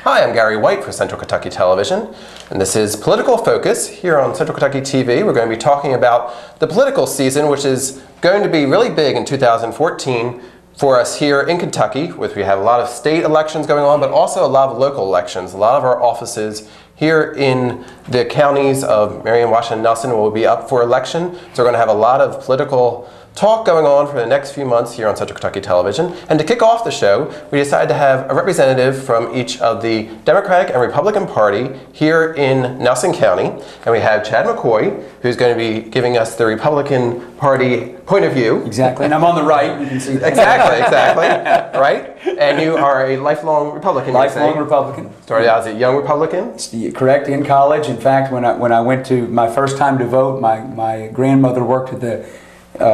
Hi, I'm Gary White for Central Kentucky Television, and this is Political Focus here on Central Kentucky TV. We're going to be talking about the political season, which is going to be really big in 2014 for us here in Kentucky, which we have a lot of state elections going on, but also a lot of local elections. A lot of our offices here in the counties of Marion, Washington, and Nelson will be up for election. So we're going to have a lot of political talk going on for the next few months here on Central Kentucky Television. And to kick off the show, we decided to have a representative from each of the Democratic and Republican Party here in Nelson County. And we have Chad McCoy, who's going to be giving us the Republican Party point of view. Exactly, and I'm on the right, you can see that. Exactly, right? And you are a lifelong Republican. Lifelong Republican. Started out as a young Republican? Correct, in college. In fact, when I went to my first time to vote, my grandmother worked at the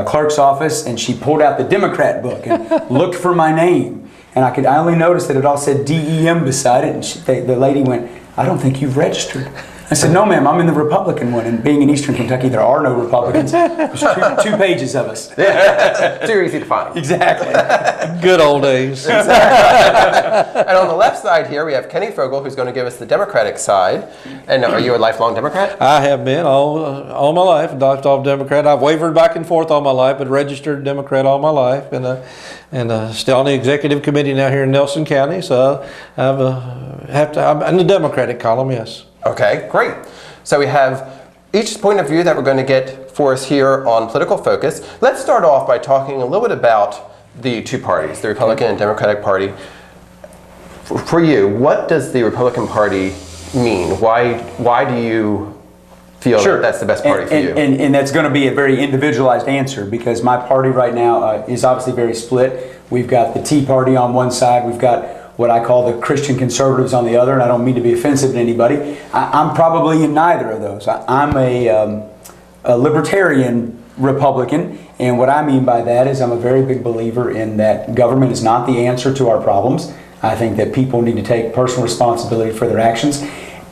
clerk's office, and she pulled out the Democrat book and looked for my name. And I only noticed that it all said DEM beside it, and the lady went, "I don't think you've registered." I said, "No, ma'am, I'm in the Republican one." And being in Eastern Kentucky, there are no Republicans. There's two pages of us. Too easy to find. Exactly. Good old days. And on the left side here, we have Kenny Fogel, who's going to give us the Democratic side. And are you a lifelong Democrat? I have been all my life, a lifelong Democrat. I've wavered back and forth all my life, but registered Democrat all my life, and still on the executive committee now here in Nelson County. So I'm in the Democratic column, yes. Okay, great. So we have each point of view that we're going to get for us here on Political Focus. Let's start off by talking a little bit about the two parties, the Republican and Democratic Party. For you, what does the Republican Party mean? Why do you feel that that's the best party for you? And that's going to be a very individualized answer, because my party right now is obviously very split. We've got the Tea Party on one side, we've got what I call the Christian conservatives on the other, and I don't mean to be offensive to anybody. I'm probably in neither of those. I'm a libertarian Republican, and what I mean by that is I'm a very big believer in that government is not the answer to our problems. I think that people need to take personal responsibility for their actions,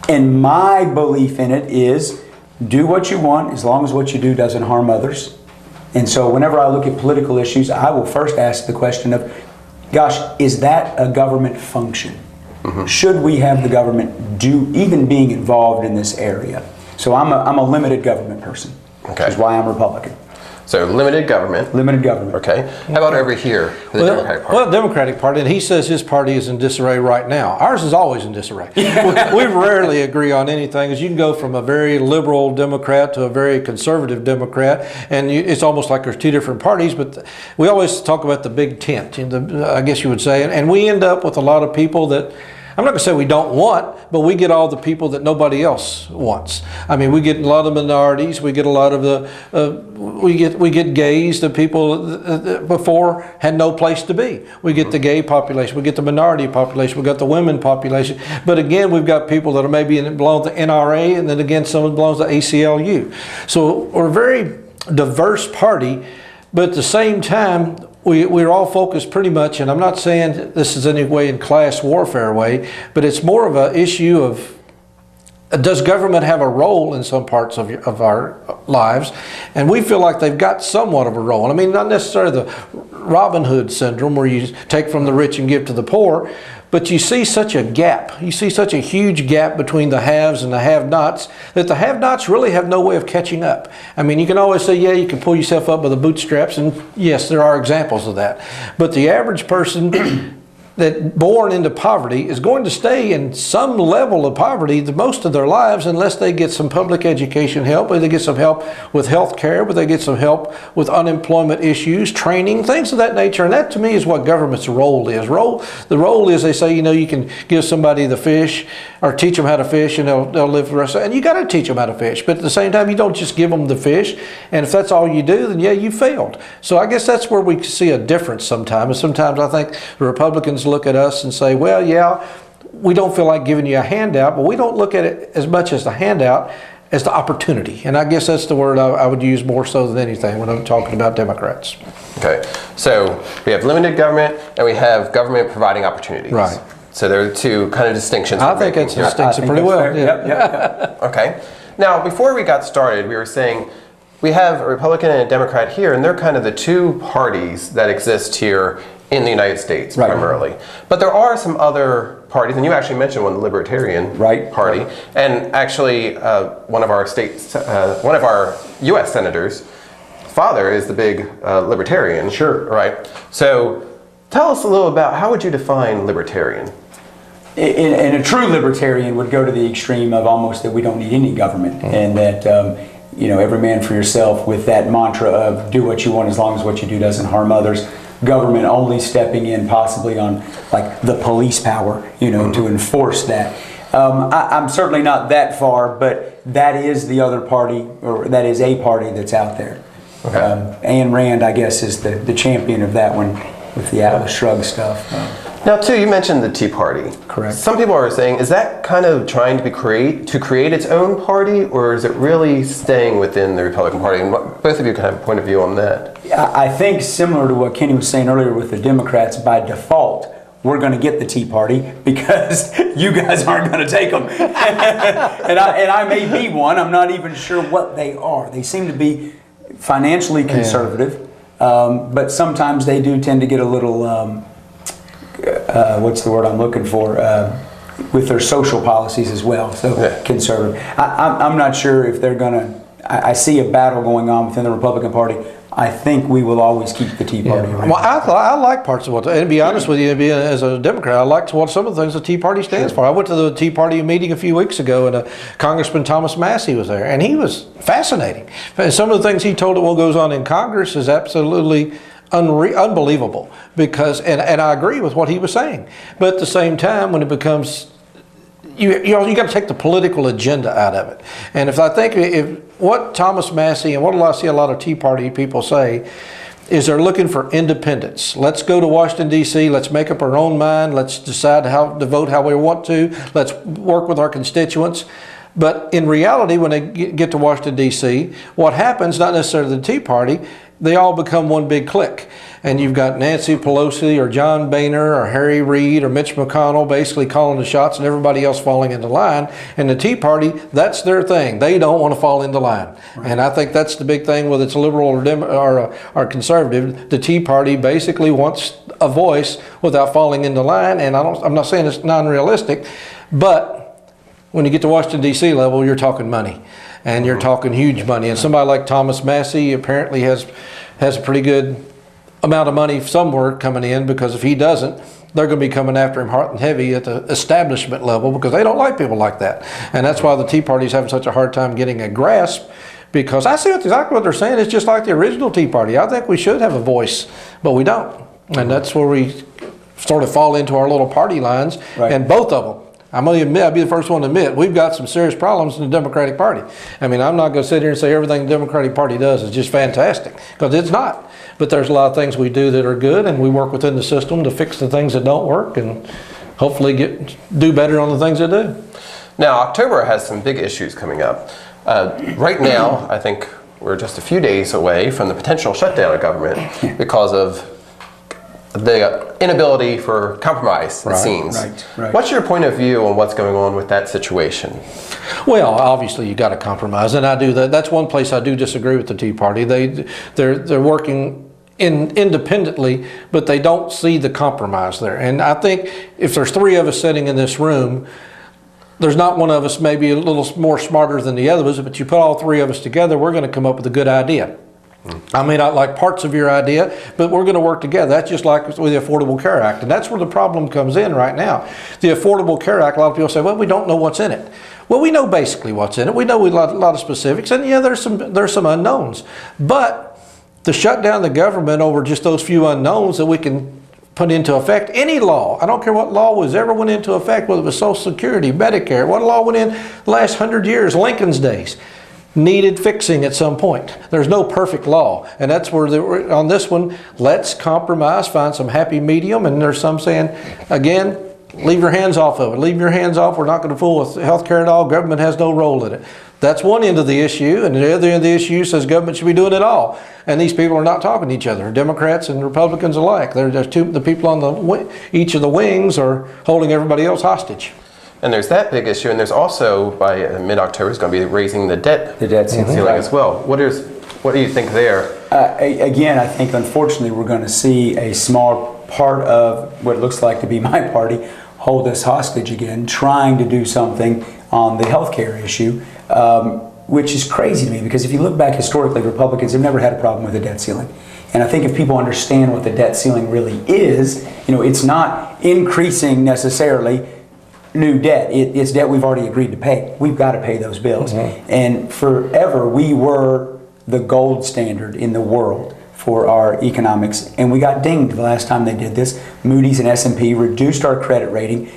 and my belief in it is do what you want as long as what you do doesn't harm others. And so whenever I look at political issues, I will first ask the question of, gosh, is that a government function? Mm-hmm. Should we have the government even being involved in this area? So I'm a limited government person, okay, which is why I'm Republican. So limited government. Limited government. Okay. How about over here, the Democratic Party? Well, Democratic Party, and he says his party is in disarray right now. Ours is always in disarray. we rarely agree on anything, as you can go from a very liberal Democrat to a very conservative Democrat, and it's almost like there's two different parties, but we always talk about the big tent, I guess you would say, and we end up with a lot of people that, I'm not going to say we don't want, but we get all the people that nobody else wants. I mean, we get a lot of minorities. We get a lot of we get gays, the people that before had no place to be. We get the gay population. We get the minority population. We got the women population. But again, we've got people that are maybe belong to NRA, and then again, someone belongs to ACLU. So we're a very diverse party, but at the same time, we're all focused pretty much, and I'm not saying this is any way in class warfare way, but it's more of an issue of, does government have a role in some parts of our lives? And we feel like they've got somewhat of a role. I mean, not necessarily the Robin Hood syndrome where you take from the rich and give to the poor, but you see such a gap. You see such a huge gap between the haves and the have-nots that the have-nots really have no way of catching up. I mean, you can always say, yeah, you can pull yourself up by the bootstraps, and yes, there are examples of that. But the average person that born into poverty is going to stay in some level of poverty the most of their lives unless they get some public education help, or they get some help with health care, or they get some help with unemployment issues, training, things of that nature. And that to me is what government's role is. The role is, they say, you know, you can give somebody the fish or teach them how to fish and they'll live the rest of it. And you got to teach them how to fish. But at the same time, you don't just give them the fish. And if that's all you do, then yeah, you failed. So I guess that's where we see a difference sometimes. And sometimes I think the Republicans look at us and say, well, yeah, we don't feel like giving you a handout, but we don't look at it as much as the handout as the opportunity. And I guess that's the word I would use more so than anything when I'm talking about Democrats. Okay, so we have limited government and we have government providing opportunities. Right. So there are two kind of distinctions. I think it's a distinction pretty well. Yeah. Yep. Okay. Now, before we got started, we were saying we have a Republican and a Democrat here, and they're kind of the two parties that exist here in the United States Right. primarily. But there are some other parties, and you actually mentioned one, the Libertarian Right. Party, and actually one of our U.S. senators' father is the big Libertarian. Sure. Right. So tell us a little about how would you define Libertarian? And a true libertarian would go to the extreme of almost that we don't need any government, and that every man for yourself, with that mantra of do what you want as long as what you do doesn't harm others. Government only stepping in possibly on like the police power, to enforce that. I'm certainly not that far, but that is the other party, or that is a party that's out there. Okay. Ayn Rand, I guess, is the champion of that one with the Atlas Shrugged stuff. Now, too, you mentioned the Tea Party. Correct. Some people are saying, is that kind of trying to create its own party, or is it really staying within the Republican Party? And both of you can have a point of view on that. I think similar to what Kenny was saying earlier with the Democrats, by default, we're going to get the Tea Party because you guys aren't going to take them. and I may be one. I'm not even sure what they are. They seem to be financially conservative, but sometimes they do tend to get a little... what's the word I'm looking for? With their social policies as well. So conservative. I'm not sure if they're going to. I see a battle going on within the Republican Party. I think we will always keep the Tea Party around. Well, I like parts of what, and to be honest with you, being as a Democrat, I like what some of the things the Tea Party stands for. I went to the Tea Party meeting a few weeks ago, and Congressman Thomas Massey was there, and he was fascinating. And some of the things he told of what goes on in Congress is absolutely unbelievable, because, and I agree with what he was saying, but at the same time, when it becomes, you got to take the political agenda out of it. And if what Thomas Massey and what I see a lot of Tea Party people say is they're looking for independence. Let's go to Washington, D.C., let's make up our own mind, let's decide how to vote how we want to, let's work with our constituents. But in reality, when they get to Washington, D.C., what happens, not necessarily the Tea Party, they all become one big clique. And you've got Nancy Pelosi or John Boehner or Harry Reid or Mitch McConnell basically calling the shots and everybody else falling into line. And the Tea Party, that's their thing. They don't want to fall into line. Right. And I think that's the big thing, whether it's liberal or conservative. The Tea Party basically wants a voice without falling into line. And I'm not saying it's non-realistic, but when you get to Washington, D.C. level, you're talking money. And you're talking huge money. And somebody like Thomas Massey apparently has a pretty good amount of money somewhere coming in, because if he doesn't, they're going to be coming after him hot and heavy at the establishment level, because they don't like people like that. And that's why the Tea Party is having such a hard time getting a grasp, because I see exactly what they're saying. It's just like the original Tea Party. I think we should have a voice, but we don't. And that's where we sort of fall into our little party lines. Right. And both of them, I'm going to admit, I'll be the first one to admit, we've got some serious problems in the Democratic Party. I mean, I'm not going to sit here and say everything the Democratic Party does is just fantastic, because it's not. But there's a lot of things we do that are good, and we work within the system to fix the things that don't work and hopefully do better on the things that do. Now, October has some big issues coming up. Right now, I think we're just a few days away from the potential shutdown of government because of the inability for compromise, it seems. Right. What's your point of view on what's going on with that situation? Well, obviously you got to compromise, and I do that. That's one place I do disagree with the Tea Party. They're working independently, but they don't see the compromise there. And I think if there's three of us sitting in this room, there's not one of us maybe a little more smarter than the others, but you put all three of us together, we're going to come up with a good idea. I may not like parts of your idea, but we're going to work together. That's just like with the Affordable Care Act, and that's where the problem comes in right now. The Affordable Care Act, a lot of people say, well, we don't know what's in it. Well, we know basically what's in it. We know a lot of specifics, and yeah, there's some unknowns. But to shut down the government over just those few unknowns that we can put into effect, any law, I don't care what law was ever went into effect, whether it was Social Security, Medicare, what law went in the last 100 years, Lincoln's days, needed fixing at some point. There's no perfect law, and that's where on this one, let's compromise, find some happy medium. And there's some saying, again, leave your hands off of it. Leave your hands off. We're not going to fool with health care at all. Government has no role in it. That's one end of the issue, and the other end of the issue says government should be doing it all. And these people are not talking to each other, Democrats and Republicans alike. There's the people on each of the wings are holding everybody else hostage. And there's that big issue, and there's also, by mid-October, is going to be raising the debt ceiling as well. What do you think there? Again, I think unfortunately we're going to see a small part of what it looks like to be my party hold us hostage again, trying to do something on the health care issue, which is crazy to me, because if you look back historically, Republicans have never had a problem with the debt ceiling. And I think if people understand what the debt ceiling really is, it's not increasing necessarily new debt. It's debt we've already agreed to pay. We've got to pay those bills. And forever we were the gold standard in the world for our economics, and we got dinged the last time they did this. Moody's and S&P reduced our credit rating.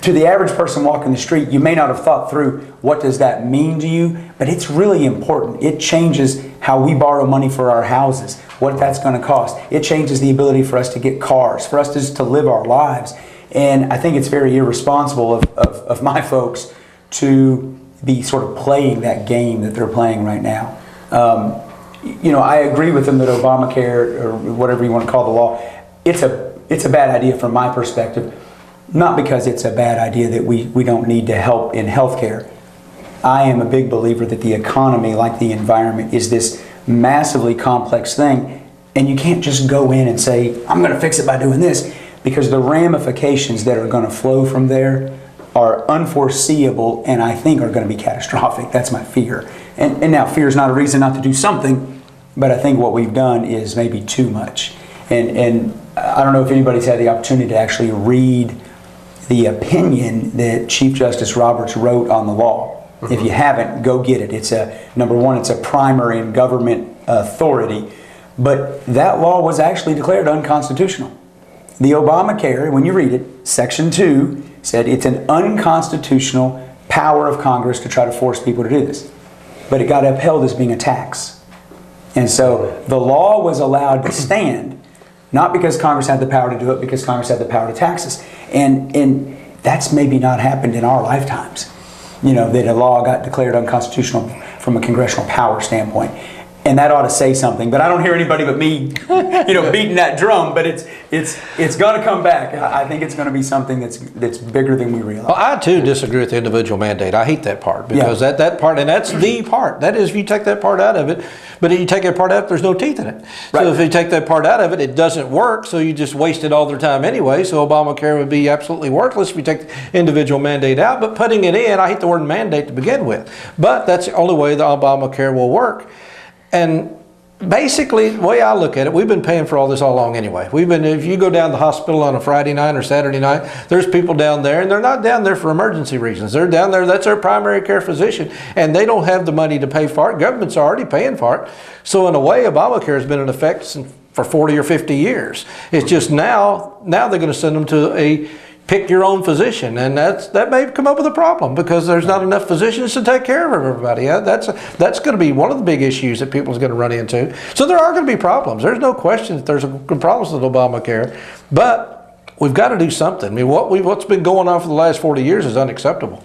To the average person walking the street, you may not have thought through what does that mean to you, but it's really important. It changes how we borrow money for our houses, what that's going to cost. It changes the ability for us to get cars, for us just to live our lives. And I think it's very irresponsible of my folks to be sort of playing that game that they're playing right now. I agree with them that Obamacare, or whatever you want to call the law, it's a bad idea from my perspective. Not because it's a bad idea that we don't need to help in healthcare. I am a big believer that the economy, like the environment, is this massively complex thing, and you can't just go in and say, I'm going to fix it by doing this, because the ramifications that are going to flow from there are unforeseeable, and I think are going to be catastrophic. That's my fear. And now, fear is not a reason not to do something, but I think what we've done is maybe too much. And I don't know if anybody's had the opportunity to actually read the opinion that Chief Justice Roberts wrote on the law. If you haven't, go get it. It's number one, it's a primer in government authority, but that law was actually declared unconstitutional. The Obamacare, when you read it, Section 2 said it's an unconstitutional power of Congress to try to force people to do this. But it got upheld as being a tax. And so the law was allowed to stand, not because Congress had the power to do it, because Congress had the power to tax us. And that's maybe not happened in our lifetimes, that a law got declared unconstitutional from a congressional power standpoint. And that ought to say something, but I don't hear anybody but me, beating that drum. But it's going to come back. I think it's going to be something that's bigger than we realize. Well, I too disagree with the individual mandate. I hate that part, because that part, and that's the part. That is, if you take that part out of it, but if you take that part out, there's no teeth in it. Right. So if you take that part out of it, it doesn't work. So you just wasted all their time anyway. So Obamacare would be absolutely worthless if you take the individual mandate out. But putting it in, I hate the word mandate to begin with, but that's the only way the Obamacare will work. And basically, the way I look at it, we've been paying for all this all along anyway. If you go down to the hospital on a Friday night or Saturday night, there's people down there, and they're not down there for emergency reasons. They're down there, that's their primary care physician, and they don't have the money to pay for it. Government's already paying for it. So in a way, Obamacare has been in effect for 40 or 50 years. It's just now they're going to send them to a pick your own physician, and that may come up with a problem, because there's not enough physicians to take care of everybody. That's going to be one of the big issues that people are going to run into. So there are going to be problems. There's no question that there's problems with Obamacare, but we've got to do something. I mean, what's been going on for the last 40 years is unacceptable.